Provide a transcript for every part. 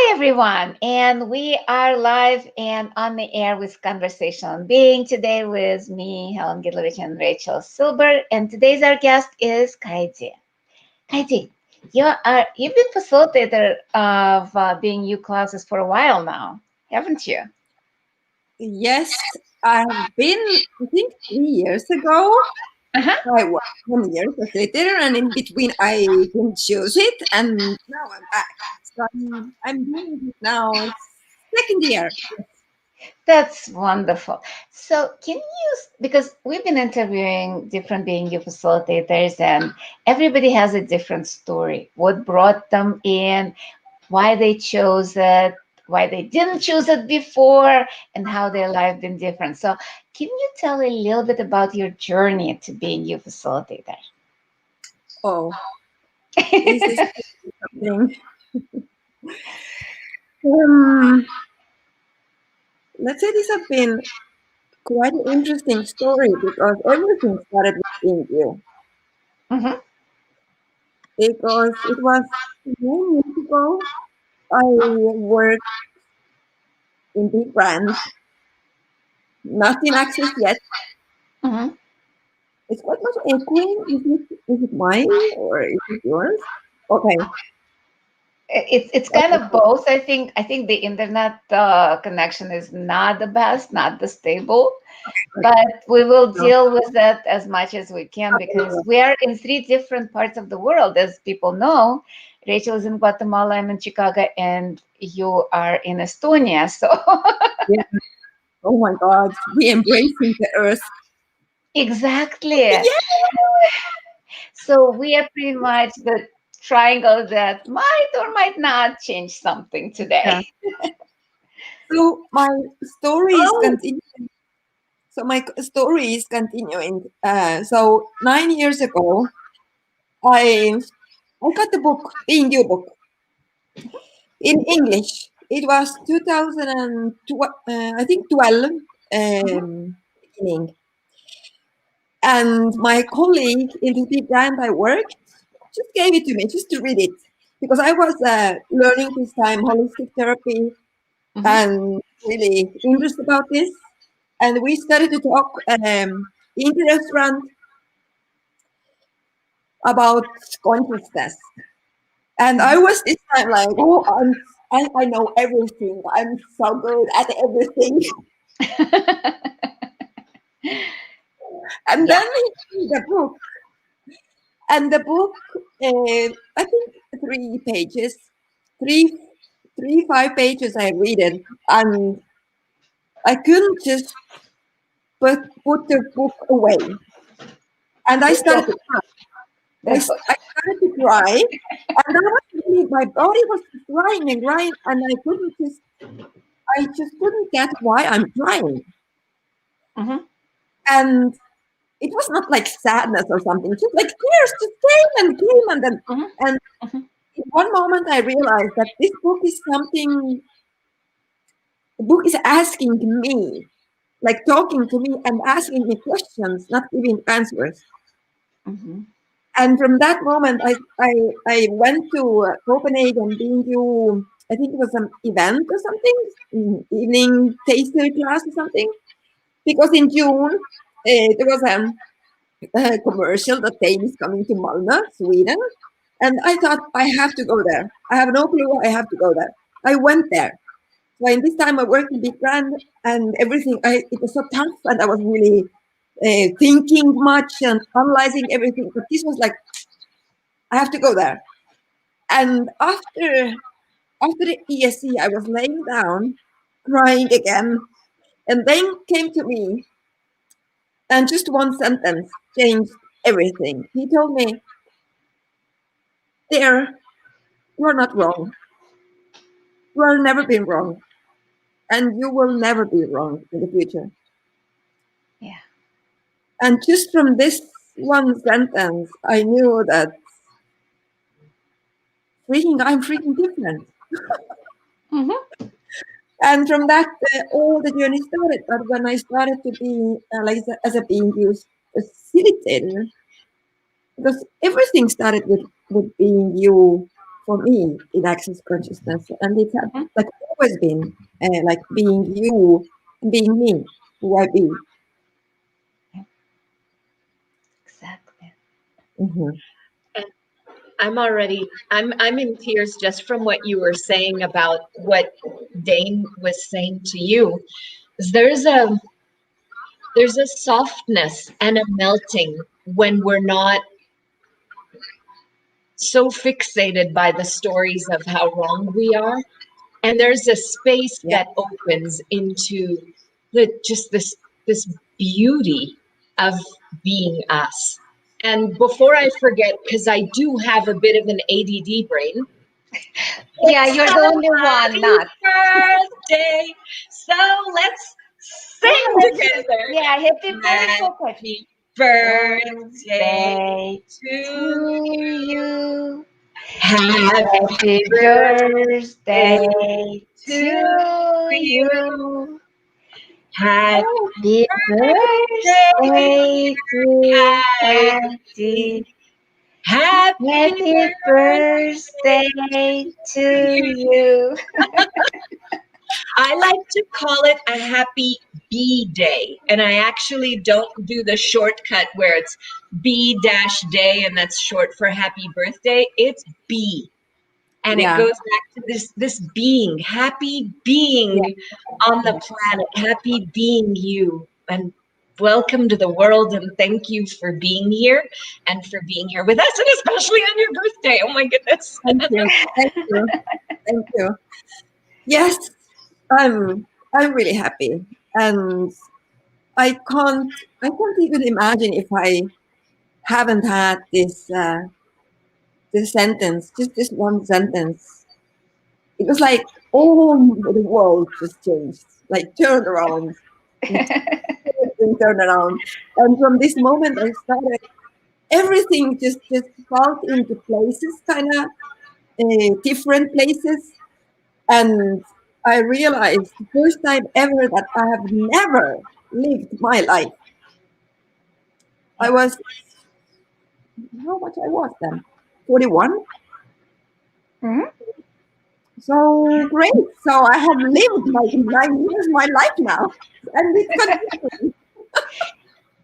everyone, and we are live and on the air with Conversation on Being today with me, Helen Gidlovich, and Rachel Silber. And today's our guest is Kaidi. Kaidi, you've been facilitator of Being You classes for a while now, haven't you? Yes, I've been, I think 3 years ago, Uh-huh. I was 1 year facilitator, and in between I didn't choose it, and now I'm back. So I'm doing it now, second year. That's wonderful. So, can you, because we've been interviewing different Being You facilitators, and everybody has a different story. What brought them in, why they chose it, why they didn't choose it before, and how their life been different. So, can you tell a little bit about your journey to being you facilitator? Oh, this is something. Um, let's say this has been quite an interesting story because everything started with being you. Mhm. Because it was 9 years ago, I worked in big brands, not in Access yet. Mhm. It's quite much echoing. Is it mine or is it yours? Okay. It's kind Okay. of both. I think the internet connection is not the best, not the stable, Okay. but we will No. deal with that as much as we can because Okay. we are in three different parts of the world, as people know. Rachel is in Guatemala, I'm in Chicago, and you are in Estonia. So Yeah. Oh my God. We embracing the earth. exactly. Yeah. So we are pretty much the triangle that might or might not change something Yeah. today. So my story is Oh. continuing. So my story is continuing. So 9 years ago, I I got the book, the Indio book, in English. It was 2012, I think 12 Mhm. beginning. And my colleague in the big brand I worked just gave it to me just to read it because I was learning this time holistic therapy Mhm. and really interested about this. And we started to talk in the restaurant about consciousness. And I Mhm. was this time like, oh, I know everything. I'm so good at everything. And Yeah. then he gave me the book. And the book, I think 3 pages, three, 5 pages I read it. And I couldn't just put the book away. And I started That's, to cry. that's I started to cry. And I was really, my body was crying and crying. And I just couldn't get why I'm crying. Mhm. And it was not like sadness or something, just like tears just came and then, Mhm. and Mhm. in one moment I realized that this book is something, the book is asking me, like talking to me and asking me questions, not giving answers. Mhm. And from that moment, I went to Copenhagen, being to, I think it was some event or something, evening taster class or something, because in June there was a commercial that Dane is coming to Malmö, Sweden. And I thought, I have to go there. I have no clue. I have to go there. I went there. So in this time, I worked in big brand and everything. It was so tough, and I was really thinking much and analyzing everything. But this was like, I have to go there. And after the ESC, I was laying down, crying again, and then came to me, and just one sentence changed everything. He told me, "There, you are not wrong. You have never been wrong, and you will never be wrong in the future." Yeah. And just from this one sentence, I knew that I'm freaking different. Mhm. And from that, all the journey started. But when I started to be like as a being used facilitator, because everything started with being you for me in access consciousness, and it's Mhm. like always been like being you, being me, who I be. Exactly. Hmm. And I'm in tears just from what you were saying about what Dane was saying to you. There's a there's a softness and a melting when we're not so fixated by the stories of how wrong we are. And there's a space Yeah, that opens into just this beauty of being us. And before I forget, because I do have a bit of an ADD brain, Yeah, it's you're the only one, somebody's not. birthday, so let's Yeah, sing let's, together. yeah, happy birthday. Happy birthday Birthday to to you. you. Happy Happy birthday birthday to to you. you. Happy Happy birthday, birthday, dear Kaidi. Kaidi. Happy Happy birthday birthday to to you. you. I like to call it a happy B day. And I actually don't do the shortcut where it's B dash day and that's short for happy birthday. It's B. And it yeah, goes back to this being, happy yeah. being on the planet, happy being you. And welcome to the world and thank you for being here and for being here with us and especially on your birthday. Oh my goodness. Thank you, thank you, thank you. Yes, I'm really happy, and I can't even imagine if I haven't had this sentence, just this one sentence. It was like all the world just changed, like turned around, and turned around. And from this moment, I started everything just fell into places, kind of different places, and I realized the first time ever that I have never lived my life. I was how much I was then, 41. Mhm. So great. So I have lived like 9 years my life now, and it continues.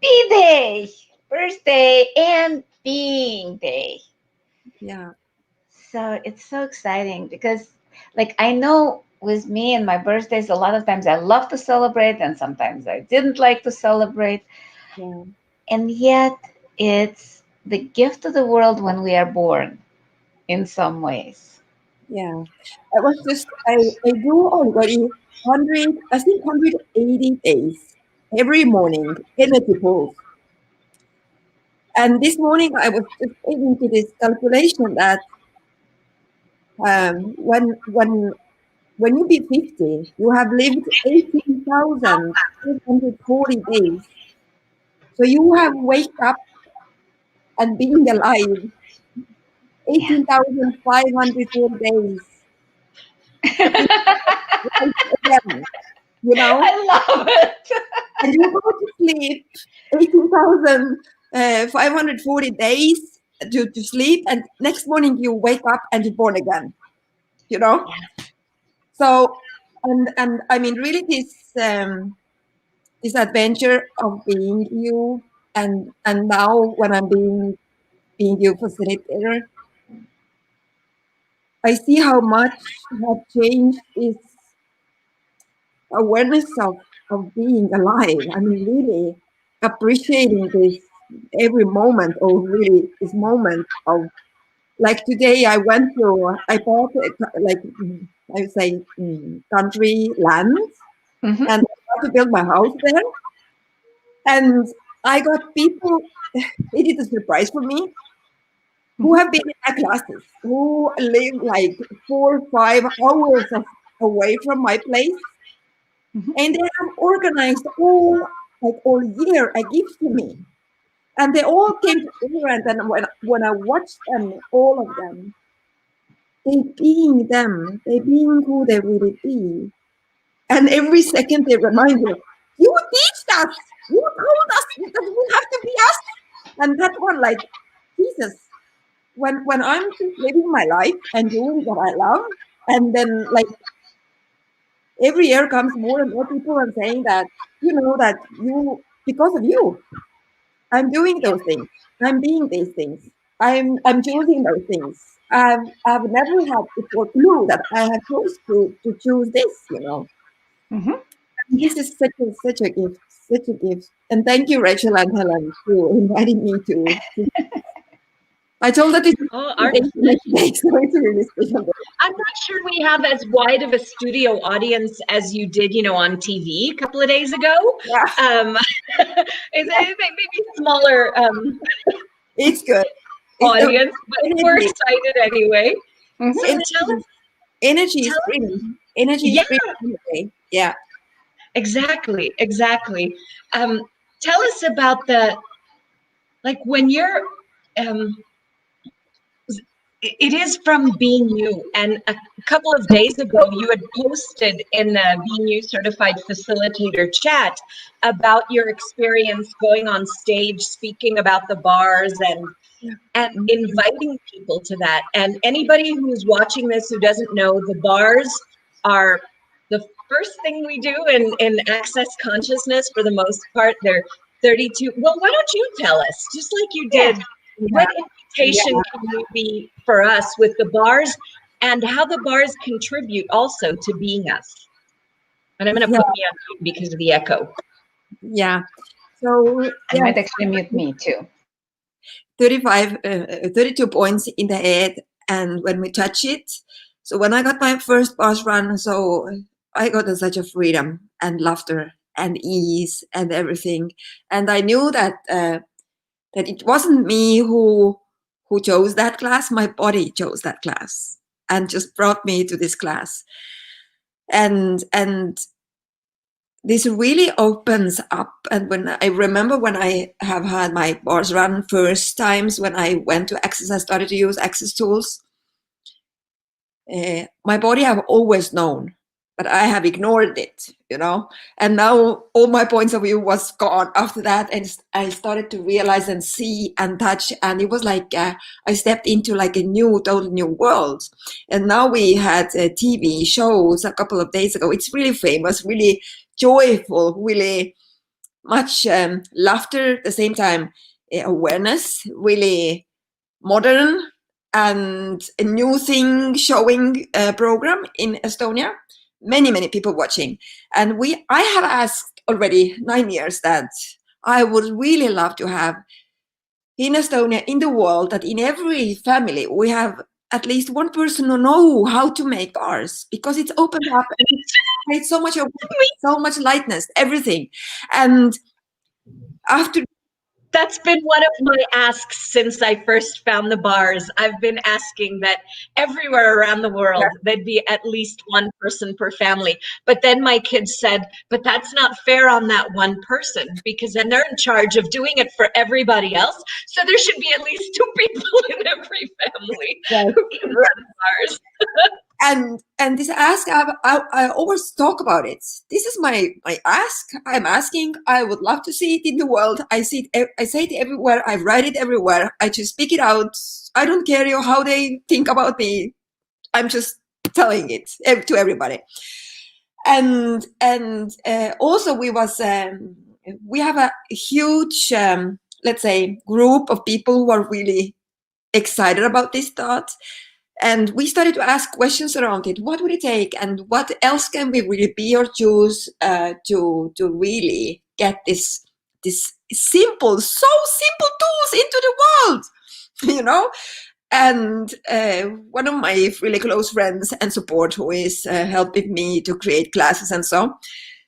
B-Day, birthday, and being day. Yeah, So it's so exciting because, like, I know with me and my birthdays, a lot of times I love to celebrate, and sometimes I didn't like to celebrate. yeah, And yet, it's the gift to the world when we are born in some ways. yeah. I was just I do already 100, I think 180 days every morning energy pulse. And this morning I was just taking to this calculation that when you be 50, you have lived 18,240 days. So you have wake up and being alive Yeah. 18,504 days. It's life again, you know? I love it. And you go to sleep 18,540 days to sleep, and next morning you wake up and you're born again, you know? So, and I mean, really, this adventure of being you, and now when I'm being you facilitator, I see how much have changed this awareness of being alive. I mean, really appreciating this every moment, or really this moment of like today. I bought like I would say country land, Hmm. and I had to build my house there. And I got people. It is a surprise for me who Hmm. have been in my classes, who live like 4 or 5 hours away from my place, Hmm. and they have organized all year a gift to me, and they all came together. And then when I watched them, all of them, they being who they really be, and every second they remind you teach us, you told us that we have to be us, and that one like Jesus. when I'm just living my life and doing what I love, and then like every year comes more and more people and saying that that because of you I'm doing those things, I'm being these things, I'm choosing those things. I've never had before clue that I have chose to choose this. Mhm. This is such a gift, such a gift. And thank you, Rachel and Helen, for inviting me to. I told that it's Oh, a day to make today, so it's a really special day. I'm not sure we have as wide of a studio audience as you did, on TV a couple of days ago. Yeah, Maybe smaller it's good. audience, but we're Energy, excited anyway. Mhm. So tell us, energy is tell us, brilliant. Energy is yeah, brilliant anyway. Yeah. exactly. Tell us about when you're, um, it is from Being You. And a couple of days ago, you had posted in the Being You Certified Facilitator chat about your experience going on stage, speaking about the bars and Mhm. inviting people to that. And anybody who's watching this who doesn't know, the bars are the first thing we do in Access Consciousness for the most part. They're 32. Well, why don't you tell us, just like you Yeah. did, Yeah. what invitation can you be for us with the bars and how the bars contribute also to being us? And I'm going to Yeah. put me on mute because of the echo. Yeah. So I yeah, might actually mute me too. 32 points in the head, and when we touch it, so when I got my first bus run, so I got such a freedom and laughter and ease and everything, and I knew that it wasn't me who chose that class. My body chose that class and just brought me to this class, and this really opens up. And when I remember when I have had my bars run first times, when I went to Access, I started to use Access tools. My body have always known, but I have ignored it. And now all my points of view was gone after that, and I started to realize and see and touch, and it was like I stepped into like a total new world. And now we had TV shows a couple of days ago. It's really famous, really joyful, really much laughter at the same time, awareness, really modern and a new thing showing program in Estonia. Many people watching, and I have asked already 9 years that I would really love to have in Estonia, in the world, that in every family we have at least one person who know how to make bars, because it's opened up and it creates so much so much lightness, everything. And after That's been one of my asks since I first found the bars. I've been asking that everywhere around the world, there'd be at least one person per family. But then my kids said, but that's not fair on that one person, because then they're in charge of doing it for everybody else. So there should be at least two people in every family who can run bars. and this ask, I always talk about it. This is my ask. I'm asking. I would love to see it in the world. I see it. I say it everywhere. I write it everywhere. I just speak it out. I don't care how they think about me. I'm just telling it to everybody. And also we have a huge let's say group of people who are really excited about this thought. And we started to ask questions around it. What would it take, and what else can we really be or choose to really get this simple, so simple tools into the world, you know? And one of my really close friends and support, who is helping me to create classes and so,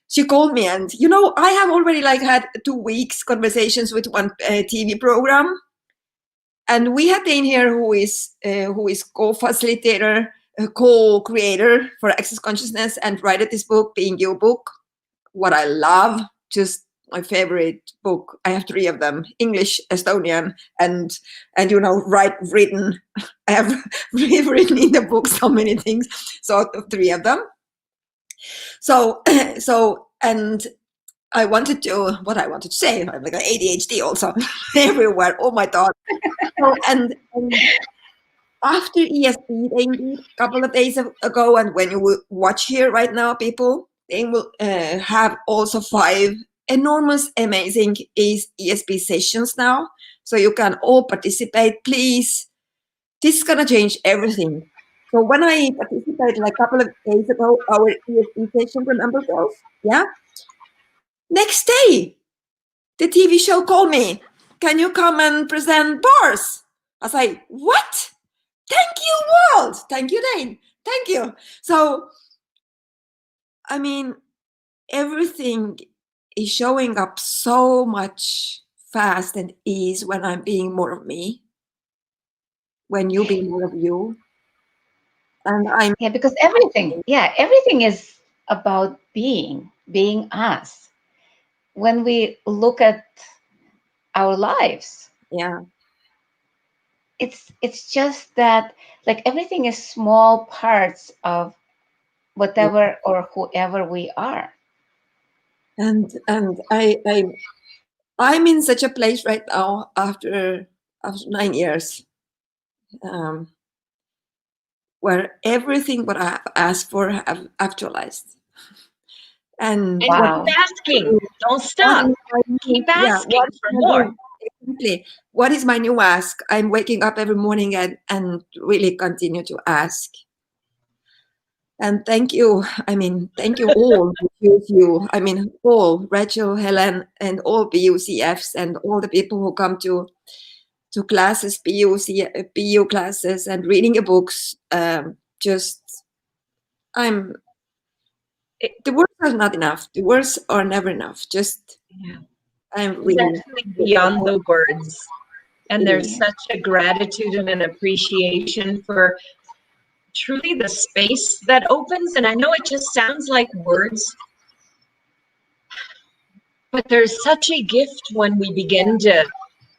she called me, and I have already had 2 weeks conversations with one TV program. And we have Dane here, who is co-facilitator, co-creator for Access Consciousness, and write this book, Being You book. What I love, just my favorite book. I have 3 of them: English, Estonian, and written. I have rewritten in the book so many things. So 3 of them. So and I wanted to say, I'm like ADHD also everywhere, all my thoughts. So, and after ESP, they indeed a couple of days ago, and when you will watch here right now, people, they will have also 5 enormous, amazing ESP sessions now, so you can all participate. Please, this is gonna change everything. So when I participated like a couple of days ago, our ESP session, remember girls? Yeah. Next day, the TV show called me. Can you come and present bars? I was like, what? Thank you, world. Thank you, Dane. Thank you. So, I mean, everything is showing up so much fast and ease when I'm being more of me, when you be more of you. And I'm Yeah, because everything is about being us. When we look at our lives, yeah, it's just that, like, everything is small parts of yeah. whatever or whoever we are. And I'm in such a place right now after 9 years, um, where everything what I have asked for have actualized. And And what Wow. keep asking. Don't what stop. is my Keep new, yeah, what asking is for my more. new, exactly. What is my new ask? I'm waking up every morning and really continue to ask. And thank you. I mean, thank you all. You. I mean, all Rachel, Helen, and all PUCFs and all the people who come to classes, PU classes, and reading your books. Just, I'm. The words are not enough. The words are never enough. Just, Yeah. I'm It's really. actually beyond the words. And It there's is. Yeah. such a gratitude and an appreciation for truly the space that opens. And I know it just sounds like words, but there's such a gift when we begin to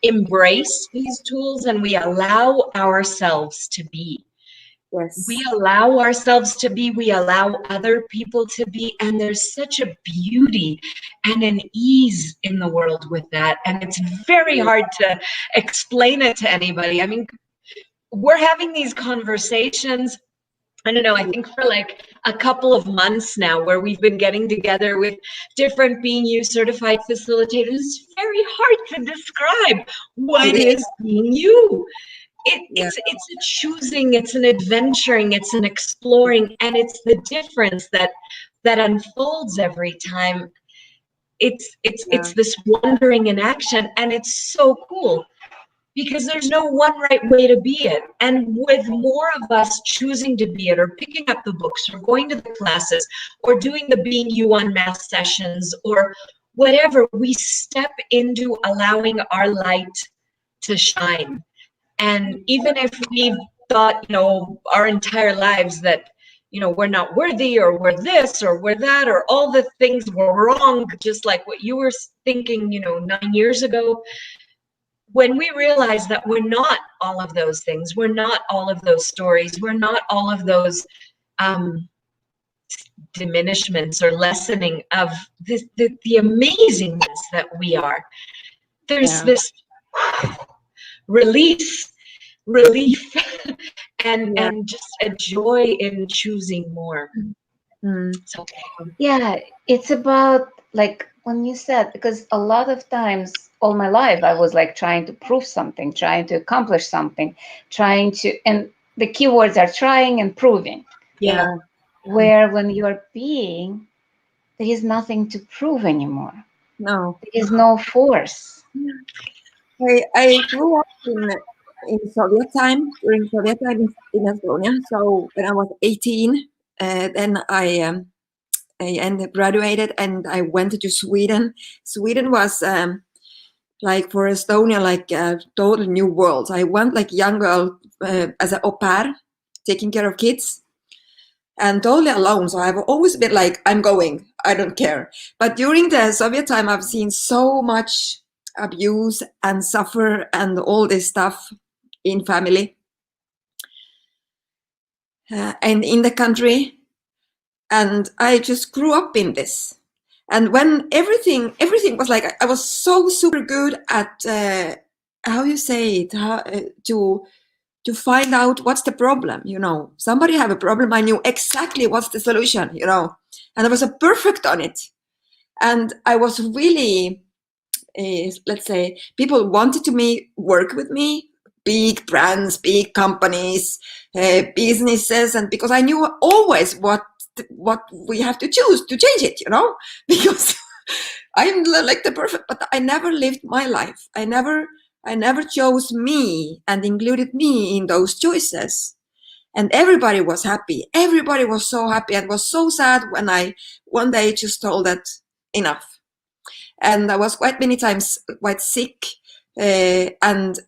embrace these tools and we allow ourselves to be. We Yes. allow ourselves to be, we allow other people to be, and there's such a beauty and an ease in the world with that. And it's very hard to explain it to anybody. I mean, we're having these conversations, I don't know, I think for like a couple of months now, where we've been getting together with different Being You certified facilitators. It's very hard to describe It what is. is Being You. Yeah. It's a choosing, it's an adventuring, it's an exploring, and it's the difference that unfolds every time. It's Yeah. this wondering in action, and it's so cool because there's no one right way to be it. And with more of us choosing to be it, or picking up the books, or going to the classes, or doing the Being You on math sessions, or whatever, we step into allowing our light to shine. And even if we've thought, our entire lives that, we're not worthy, or we're this, or we're that, or all the things were wrong, just like what you were thinking, 9 years ago, when we realize that we're not all of those things, we're not all of those stories, we're not all of those um, diminishments or lessening of the amazingness that we are, there's Yeah. this release, relief, and Yeah. and just a joy in choosing more. Mm. So Yeah, it's about, like, when you said, because a lot of times all my life I was like trying to prove something, trying to accomplish something, trying to, and the keywords are trying and proving. yeah, Yeah. Where when you're being, there is nothing to prove anymore. No. There is no force. I grew up in Soviet time, during Soviet time in Estonia. So when I was 18, then I ended graduated and I went to Sweden. Sweden was like for Estonia like a total new world. I went like young girl as an au pair, taking care of kids, and totally alone. So I've always been like, I'm going, I don't care. But during the Soviet time, I've seen so much abuse and suffer and all this stuff in family and in the country. And I just grew up in this. And when everything was like, I was so super good at how you say it, how, to to find out what's the problem. Somebody have a problem, I knew exactly what's the solution, and I was a perfect on it. And I was really, let's say, people wanted to work with me, big brands, big companies, businesses, and because I knew always what we have to choose to change it, because I'm like the perfect, but I never lived my life. I never chose me and included me in those choices. And everybody was happy. Everybody was so happy, and was so sad when I one day just told that enough. And I was quite many times quite sick, and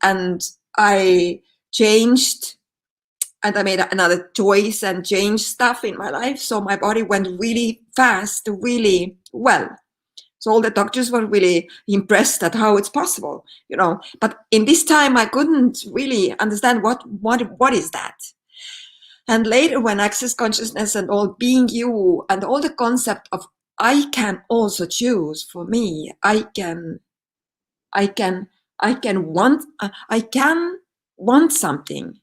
I changed, and I made another choice and changed stuff in my life. So my body went really fast, really well. So all the doctors were really impressed at how it's possible, But in this time, I couldn't really understand what is that. And later, when access consciousness and all being you and all the concept of I can also choose for me, I can want something,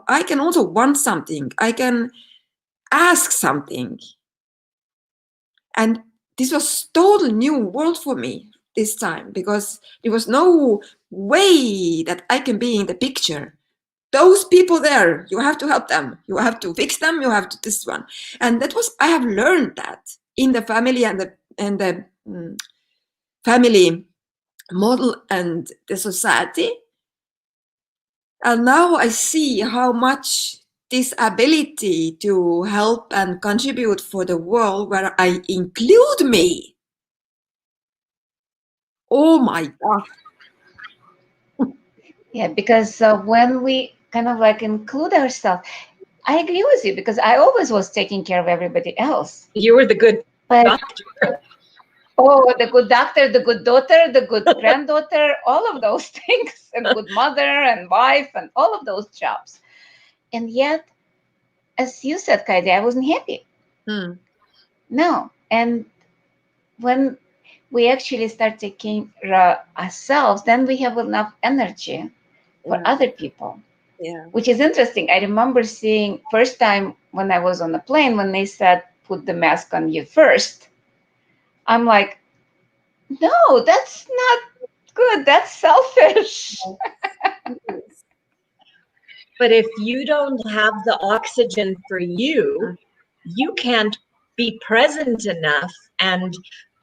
I can also want something. I can ask something. And this was total new world for me this time, because there was no way that I can be in the picture. Those people there, you have to help them, you have to fix them, you have to this one. And that was, I have learned that in the family and the family model and the society. And now I see how much this ability to help and contribute for the world, where I include me. Oh my God. Yeah, because when we kind of like include ourselves, I agree with you, because I always was taking care of everybody else. You were the good But doctor. oh, the good doctor, the good daughter, the good granddaughter, all of those things, and good mother and wife, and all of those jobs. And yet, as you said, Kaidi, I wasn't happy. No. And when we actually start taking ourselves, then we have enough energy for other people. Yeah. Which is interesting. I remember seeing first time when I was on the plane, when they said, put the mask on you first. I'm like, no, that's not good. That's selfish. But if you don't have the oxygen for you, you can't be present enough and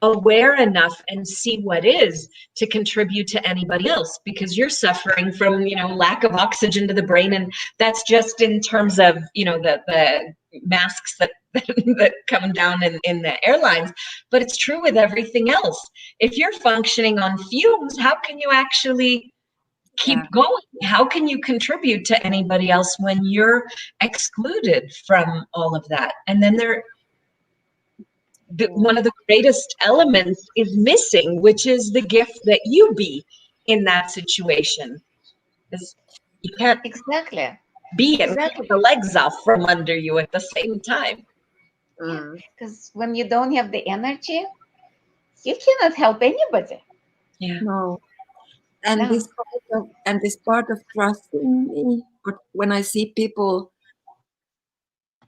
aware enough and see what is to contribute to anybody else, because you're suffering from, lack of oxygen to the brain. And that's just in terms of, the masks that that come down in the airlines, but it's true with everything else. If you're functioning on fumes, how can you actually keep going? How can you contribute to anybody else when you're excluded from all of that? And then one of the greatest elements is missing, which is the gift that you be in that situation. Because you can't Exactly. be and get the legs off from under you at the same time. Because when you don't have the energy, you cannot help anybody. Yeah. No. And this part of trusting me. But when I see people,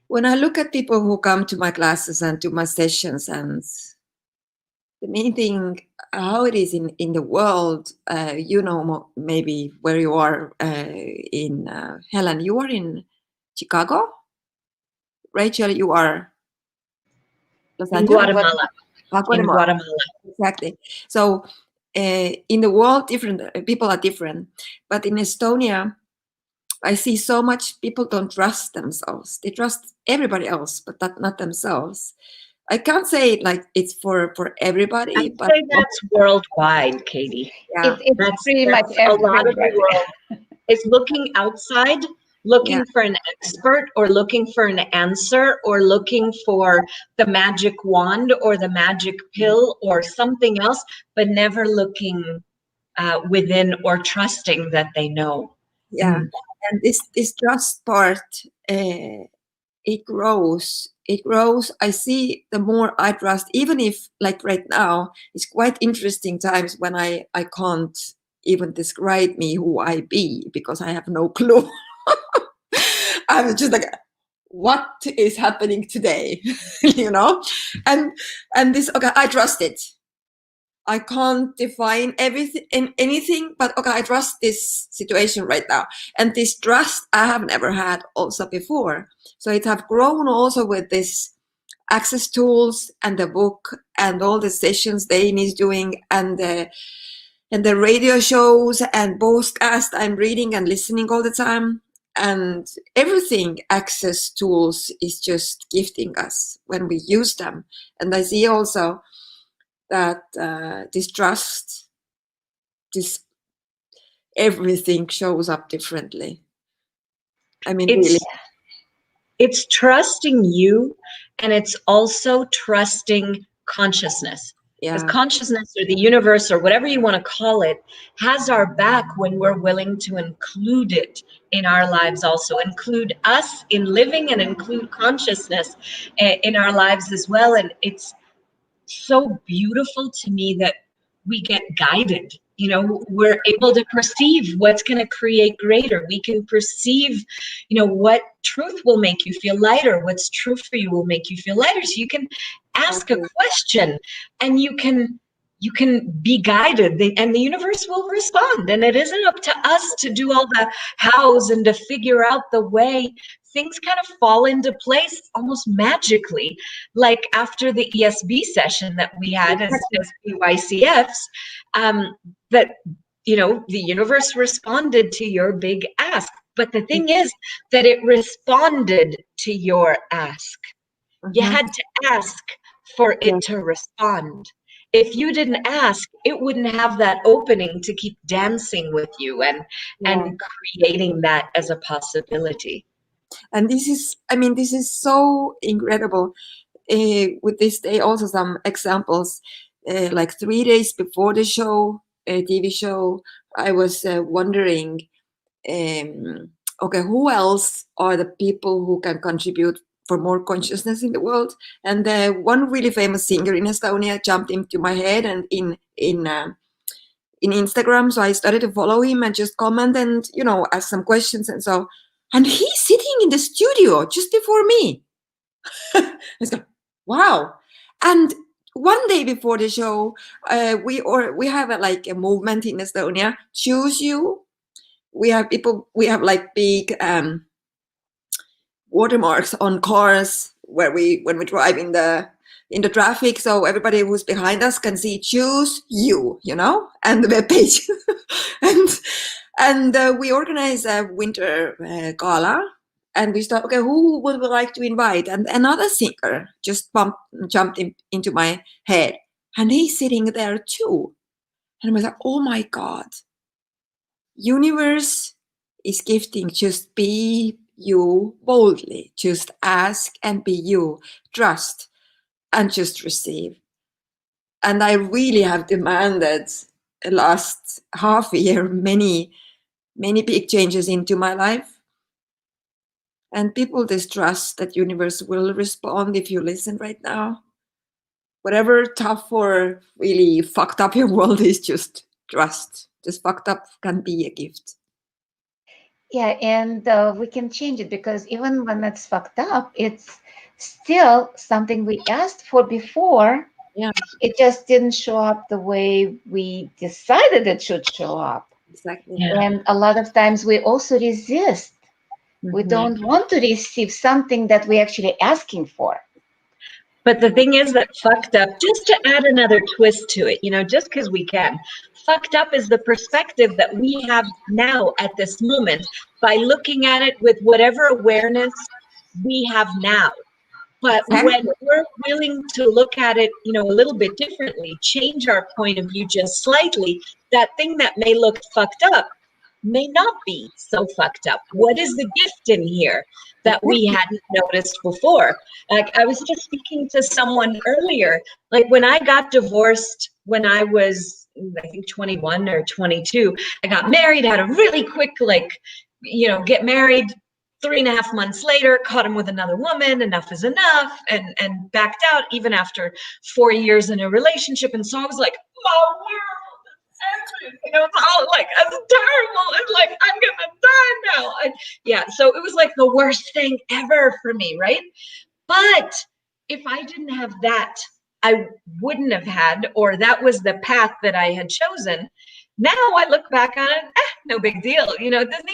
when I look at people who come to my classes and to my sessions, and the main thing, how it is in the world, maybe where you are in Helen, you are in Chicago. Rachel, you are Los In Angeles? Guatemala. In Guatemala. Exactly. So in the world, different people are different. But in Estonia, I see so much people don't trust themselves. They trust everybody else, but not themselves. I can't say it like it's for everybody, I'd but say that's worldwide, Kaidi. yeah, it's pretty much a lot of the everybody. world is looking outside, looking for an expert, or looking for an answer, or looking for the magic wand or the magic pill or something else, but never looking within or trusting that they know. Yeah. And this trust part, it grows. I see the more I trust, even if like right now, it's quite interesting times when I can't even describe me who I be, because I have no clue. I was just like, what is happening today? You know? And this, okay, I trust it. I can't define everything in anything, but okay, I trust this situation right now. And this trust I have never had also before. So it have grown also with this access tools and the book and all the sessions Dane is doing and the radio shows and podcasts I'm reading and listening all the time. And everything access tools is just gifting us when we use them. And I see also that this trust, this everything shows up differently. I mean, really, It's trusting you, and it's also trusting consciousness. Because yeah, consciousness or the universe or whatever you want to call it has our back when we're willing to include it in our lives, also include us in living and include consciousness in our lives as well. And it's so beautiful to me that we get guided. You know, we're able to perceive what's going to create greater. We can perceive, you know, what truth will make you feel lighter, what's true for you will make you feel lighter. So you can ask a question and you can be guided, and the universe will respond. And it isn't up to us to do all the hows and to figure out the way. Things kind of fall into place almost magically, like after the ESB session that we had as BYCFs, that, you know, the universe responded to your big ask. But the thing is that it responded to your ask. You had to ask for it to respond. If you didn't ask, it wouldn't have that opening to keep dancing with you and creating that as a possibility. and this is, I mean, this is so incredible. With this day, also some examples. Like 3 days before the show, TV show, I was wondering, okay, who else are the people who can contribute for more consciousness in the world? And one really famous singer in Estonia jumped into my head and in Instagram. So I started to follow him and just comment and, you know, ask some questions and so. And he's sitting in the studio just before me. I was like, wow. And one day before the show, we have like a movement in Estonia. Choose you. We have people. We have like big watermarks on cars where when we drive in the traffic, so everybody who's behind us can see choose you, you know, and the webpage. and we organize a winter gala, and we start, okay, who would we like to invite? And another singer just jumped into my head, and he's sitting there too. And I was like, oh my God, universe is gifting, just be you boldly, just ask and be you, trust and just receive. And I really have demanded the last half a year many big changes into my life, and people distrust that universe will respond if you listen right now. Whatever tough or really fucked up your world is, just trust. Just fucked up can be a gift. Yeah, and we can change it because even when it's fucked up, it's still something we asked for before. Yeah, It just didn't show up the way we decided it should show up. exactly. Yeah. And a lot of times we also resist. We don't want to receive something that we're actually asking for. But the thing is that fucked up, just to add another twist to it, you know, just because we can, fucked up is the perspective that we have now at this moment by looking at it with whatever awareness we have now. But when we're willing to look at it, you know, a little bit differently, change our point of view just slightly, that thing that may look fucked up may not be so fucked up. What is the gift in here that we hadn't noticed before? Like I was just speaking to someone earlier, like when I got divorced when I was, I think 21 or 22, I got married, had a really quick, like, you know, get married. 3.5 months later, caught him with another woman, enough is enough, and backed out even after 4 years in a relationship. And so I was like, my world It's all like it's terrible. It's like I'm gonna die now. Yeah, so it was like the worst thing ever for me, right? But if I didn't have that, I wouldn't have had, or that was the path that I had chosen. Now I look back on it, no big deal. It doesn't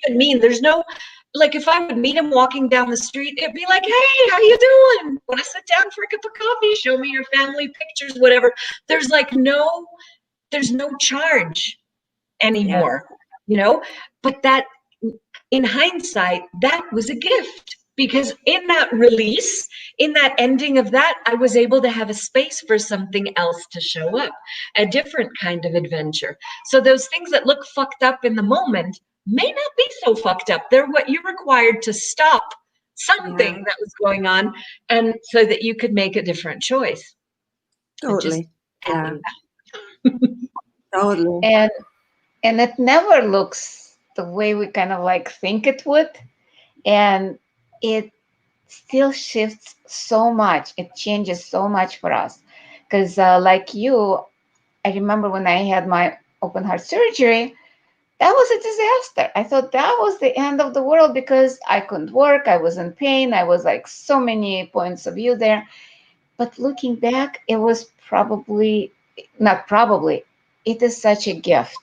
even mean there's no, like if I would meet him walking down the street, it'd be like, hey, how you doing? Want to sit down for a cup of coffee? Show me your family pictures, whatever. There's like there's no charge Yeah, anymore, you know? But that, in hindsight, that was a gift because in that release, in that ending of that, I was able to have a space for something else to show up, a different kind of adventure. So those things that look fucked up in the moment may not be so fucked up. They're what you're required to stop yeah, something that was going on, and so that you could make a different choice. It just totally. Yeah, happened. totally. And it never looks the way we kind of like think it would. And it still shifts so much. It changes so much for us. Because, like you, I remember when I had my open heart surgery, that was a disaster. I thought that was the end of the world because I couldn't work. I was in pain. I was like so many points of view there. But looking back, it was probably, not probably, it is such a gift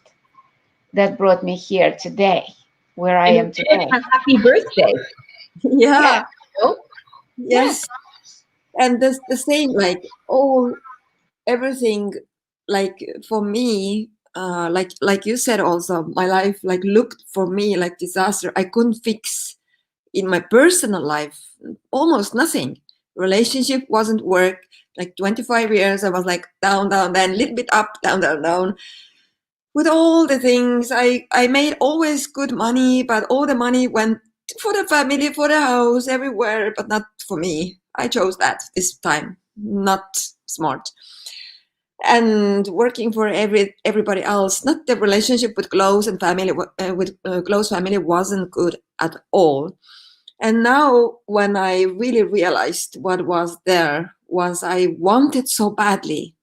that brought me here today, where I And you am did it today. a happy birthday. Yeah. Yeah, Oh, yes. And the same, like all everything, like for me, like you said also, my life like looked for me like disaster. I couldn't fix in my personal life almost nothing. Relationship wasn't work. Like 25 years, I was like down, down, then a little bit up, down, down, down. With all the things, I made always good money, but all the money went for the family, for the house, everywhere, but not for me. I chose that this time. Not smart. And working for everybody else. Not the relationship with close and family with close family wasn't good at all. And now when I really realized what was there was I wanted so badly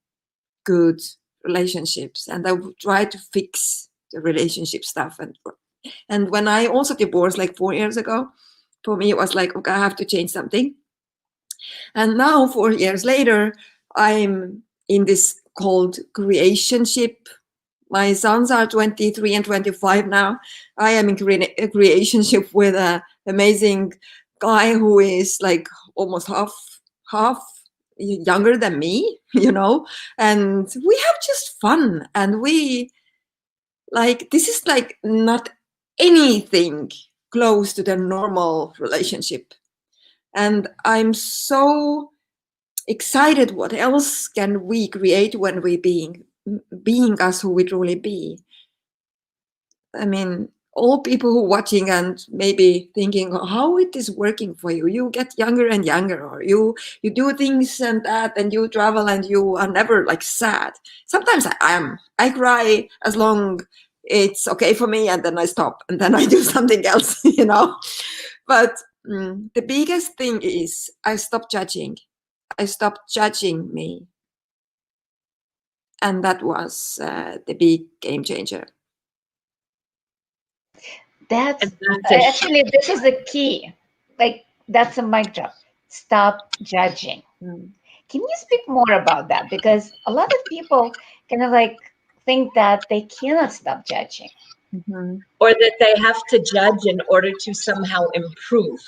good relationships, and I would try to fix the relationship stuff. And when I also divorced like 4 years ago, for me it was like, okay, I have to change something. And now 4 years later, I'm in this called creationship. My sons are 23 and 25 now. I am in a creationship with an amazing guy who is like almost half younger than me, and we have just fun, and we like, this is like not anything close to the normal relationship. And I'm so excited what else can we create when we being us who we truly be. I mean, all people who are watching and maybe thinking, "Oh, how it is working for you. You get younger and younger, or you do things and that, and you travel and you are never like sad." Sometimes I am. I cry as long it's okay for me, and then I stop, and then I do something else, But the biggest thing is I stopped judging. I stopped judging me, and that was the big game changer. and That's that's a actually, this is the key. Like, that's a mic drop. Stop judging. Mm. Can you speak more about that? Because a lot of people kind of like think that they cannot stop judging. Mhm. or that they have to judge in order to somehow improve.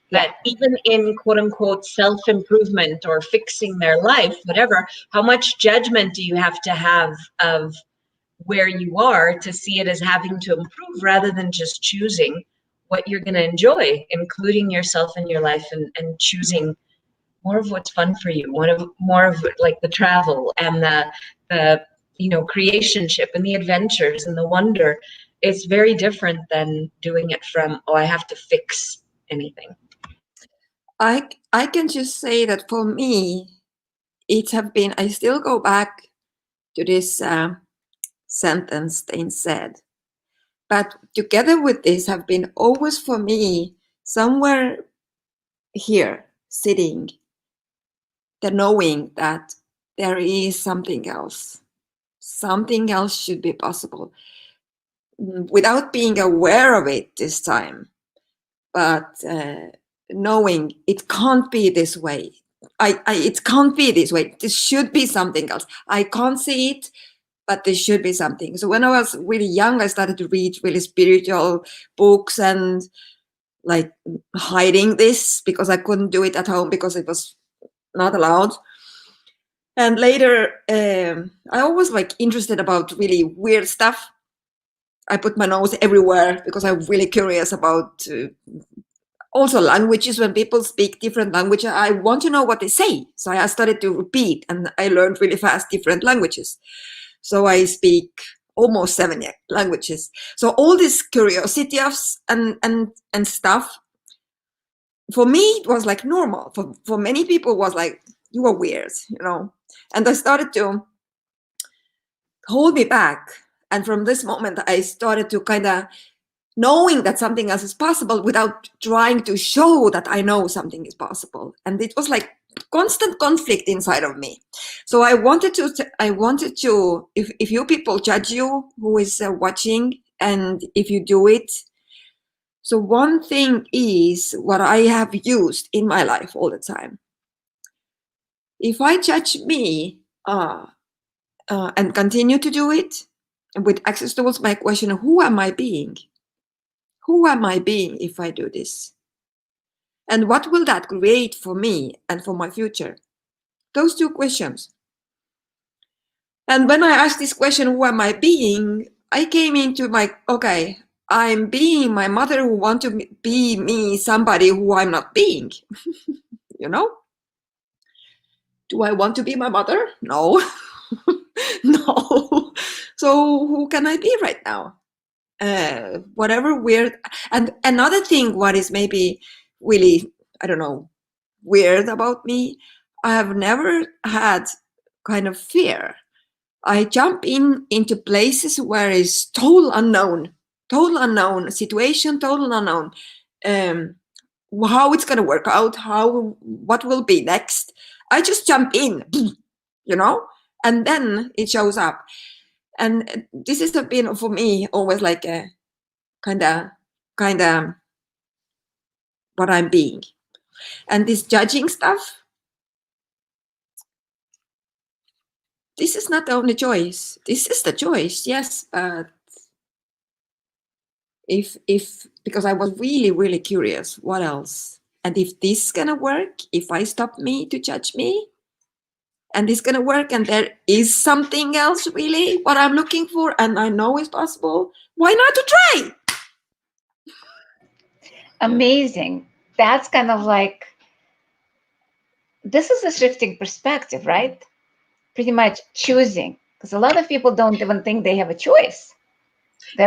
Yeah. That even in quote unquote self improvement or fixing their life, whatever, how much judgment do you have to have of where you are to see it as having to improve rather than just choosing what you're going to enjoy, including yourself in your life, and choosing more of what's fun for you, more of like the travel and the creationship and the adventures and the wonder. It's very different than doing it from, oh, I have to fix anything. I can just say that for me, it have been. I still go back to this sentence they said, but together with this have been always for me somewhere here sitting, the knowing that there is something else, something else should be possible without being aware of it this time, but knowing it can't be this way. It can't be this way. This should be something else. I can't see it, but there should be something. So when I was really young, I started to read really spiritual books and like hiding this because I couldn't do it at home because it was not allowed. And later, I always like interested about really weird stuff. I put my nose everywhere because I'm really curious about also languages. When people speak different languages, I want to know what they say. So I started to repeat, and I learned really fast different languages. So I speak almost 7 languages. So all this curiosity of and stuff, for me, it was like normal. For many people, it was like, you are weird, you know. And I started to hold me back. And from this moment, I started to kind of knowing that something else is possible without trying to show that I know something is possible. And it was like constant conflict inside of me. So I wanted to, if you people judge you who is watching, and if you do it, so one thing is what I have used in my life all the time. If I judge me and continue to do it with access towards my question, who am I being? Who am I being if I do this? And what will that create for me and for my future? Those two questions. And when I asked this question, who am I being? I came into my, okay, I'm being my mother who want to be me, somebody who I'm not being. You know? Do I want to be my mother? No. No. So who can I be right now? Whatever weird. And another thing, what is maybe really, I don't know, weird about me, I have never had kind of fear. I jump into places where it's total unknown situation, total unknown. How it's gonna work out, what will be next. I just jump in, you know, and then it shows up. And this has been for me always like a kind of what I'm being. And this judging stuff, this is not the only choice. This is the choice, yes, but if because I was really, really curious, what else? And if this is gonna work, if I stop me to judge me, and this gonna work, and there is something else really what I'm looking for, and I know it's possible, why not to try? Amazing. That's kind of like, this is a shifting perspective, right? Pretty much choosing, because a lot of people don't even think they have a choice.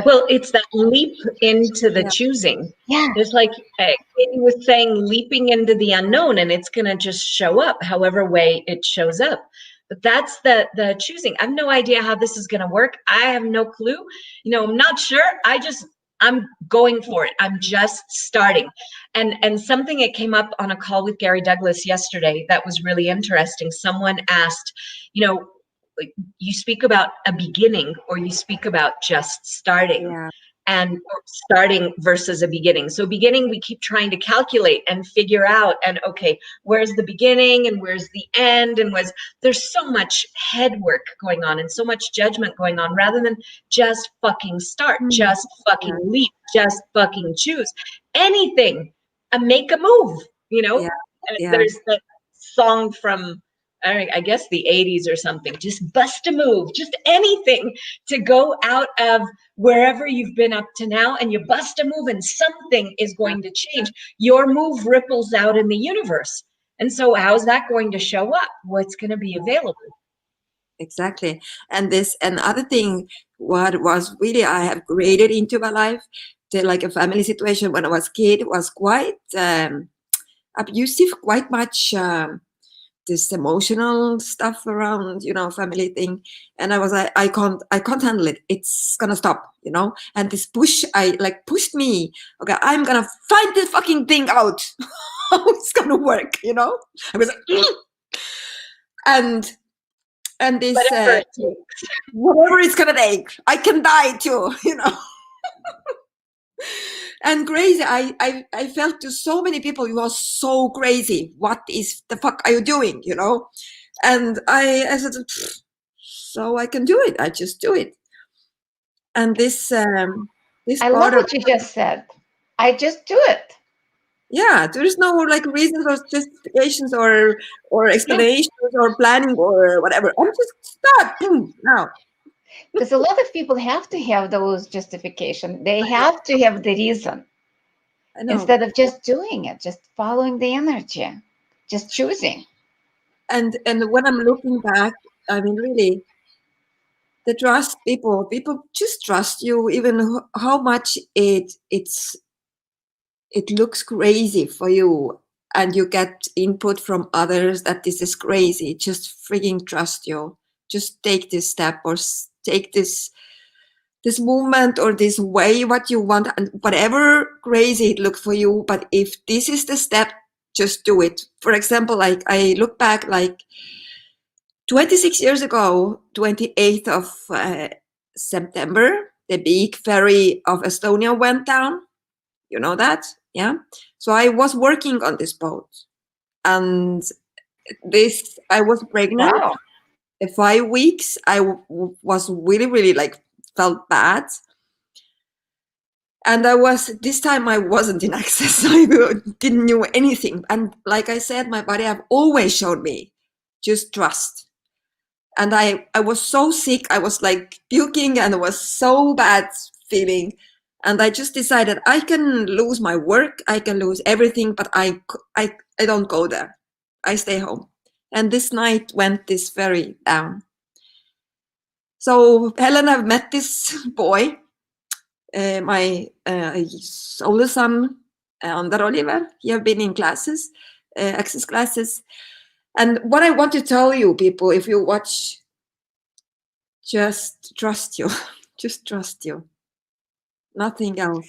Well, it's that leap into the choosing. Yeah. It's like Katie was saying, leaping into the unknown, and it's going to just show up however way it shows up. But that's the choosing. I have no idea how this is going to work. I have no clue. You know, I'm not sure. I'm going for it. I'm just starting. And something that came up on a call with Gary Douglas yesterday that was really interesting. Someone asked, you know, like, you speak about a beginning or you speak about just starting. Yeah. And starting versus a beginning. So beginning, we keep trying to calculate and figure out, and okay, where's the beginning and where's the end, and there's so much head work going on and so much judgment going on, rather than just fucking start, just fucking leap, just fucking choose anything and make a move, you know? Yeah. There's that song from, I guess the 80s or something, just bust a move, just anything to go out of wherever you've been up to now, and you bust a move and something is going to change. Your move ripples out in the universe. And so how's that going to show up? What's going to be available? Exactly. And this another thing, what was really I have created into my life, like a family situation when I was a kid was quite abusive, quite much this emotional stuff around, you know, family thing. And I was like, I can't handle it. It's gonna stop, you know. And this pushed me. Okay, I'm gonna find this fucking thing out. How it's gonna work, you know. I was like, and And this, Whatever it takes. whatever it's gonna take, I can die too, you know. And crazy, I felt to so many people, you are so crazy. What is the fuck are you doing, you know? And I said, so I can do it. I just do it. And this I love part of, what you just said. I just do it. yeah, there is no like reasons or justifications or Yeah. explanations or planning or whatever. I'm just start, boom, now. Because a lot of people have to have those justification. They have to have the reason I know. instead of just doing it, just following the energy, just choosing. And when I'm looking back, I mean, really, the trust people just trust you, even how much it looks crazy for you, and you get input from others that this is crazy. Just freaking trust you. Just take this step or take this movement or this way what you want, and whatever crazy it looks for you, but if this is the step, just do it. For example, like I look back like 26 years ago, 28th of September, the big ferry of Estonia went down. You know that? Yeah. So I was working on this boat, and I was pregnant. Wow. 5 weeks. Was really, really like felt bad. And this time I wasn't in access. I didn't know anything. And like I said, my body have always showed me, just trust. And I was so sick. I was like puking and it was so bad feeling. And I just decided I can lose my work. I can lose everything, but I don't go there. I stay home. And this night went this ferry down. So Helen, I've met this boy, my older son, Ander Oliver. He have been in classes, access classes. And what I want to tell you, people, if you watch, just trust you. Just trust you. Nothing else.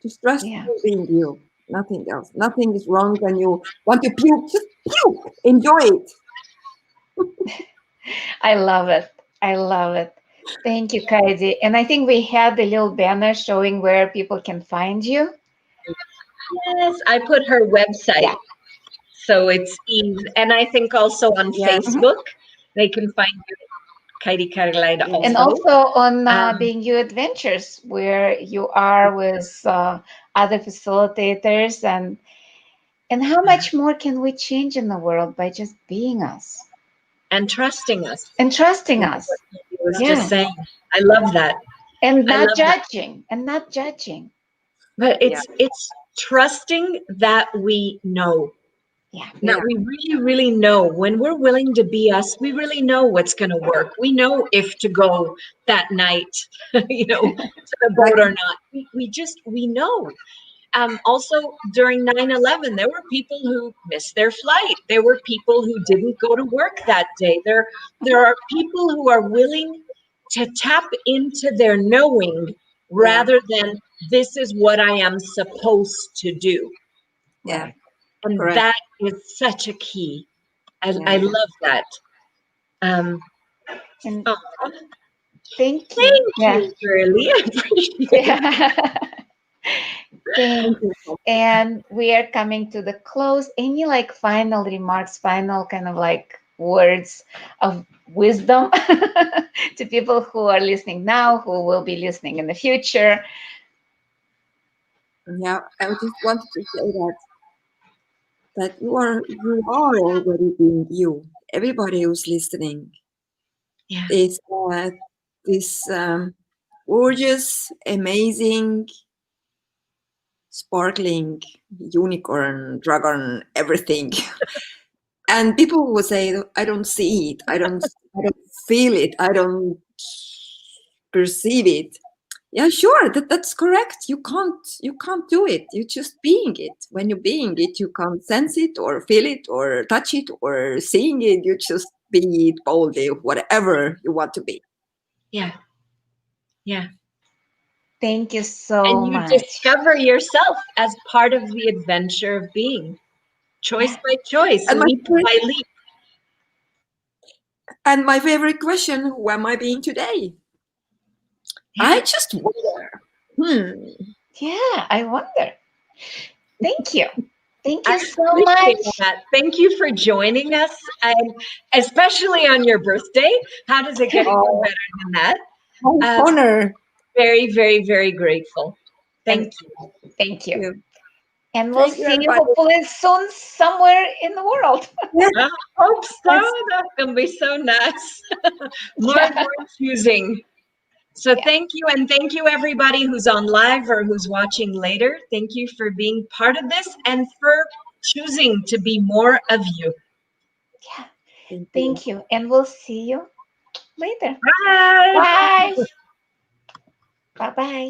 Just trust Yeah. you being you. Nothing else. Nothing is wrong when you want to puke. Just puke. Enjoy it. I love it. I love it. Thank you, Kaidi. And I think we had the little banner showing where people can find you. Yes, I put her website. Yeah. So it's Eve. And I think also on Yes. Facebook, they can find you, Kaidi Karilaid Yes. And also. also on Um, Being You Adventures, where you are with other facilitators, and how much more can we change in the world by just being us and trusting us. and trusting Yes. us? I was Yeah. just saying. I love that. And I not love that. judging and not judging. But Yeah. it's trusting that we know. Yeah. That Yeah. we really, really know when we're willing to be us, we really know what's going to work. We know if to go that night, to the boat or Exactly. not. We know. Also, during 9/11, there were people who missed their flight. There were people who didn't go to work that day. There are people who are willing to tap into their knowing Yeah. rather than this is what I am supposed to do. Yeah. Right. And Correct. that is such a key. I Yeah. love that. Um, And oh, thank you. thank Yeah. you, girlie. I appreciate it. Yeah. Thank Thanks. you so And we are coming to the close. Any like final remarks, final kind of like words of wisdom to people who are listening now, who will be listening in the future? much. Yeah. I just wanted to say that you are already being you. Everybody who's listening Yeah. is this gorgeous, amazing, sparkling unicorn, dragon, everything. And people will say, "I don't see it. I don't feel it. I don't perceive it." Yeah, sure, that's correct. You can't do it. You're just being it. When you're being it, you can't sense it or feel it or touch it or seeing it. You just be it boldly, whatever you want to be. Yeah. Yeah. Thank you so And you much. discover yourself as part of the adventure of being, choice Yeah. by choice, And my leap friend, by leap. And my favorite question, who am I being today? I just wonder. Yeah, I wonder. Thank you. Thank I you so appreciate much. that. Thank you for joining us, and especially on your birthday. How does it get more Oh, better than that? my Um, honor. very, very, very grateful. Thank Thank you. Thank you. You. And we'll Thank you, see you everybody. hopefully soon somewhere in the world. Yes, you. I hope yes. so. That's gonna be so nice. More and Yeah. more choosing. So Yeah. thank you, and thank you everybody who's on live or who's watching later. Thank you for being part of this and for choosing to be more of you. Yeah. Thank you. Thank you. And we'll see you later. Bye. Bye. Bye bye.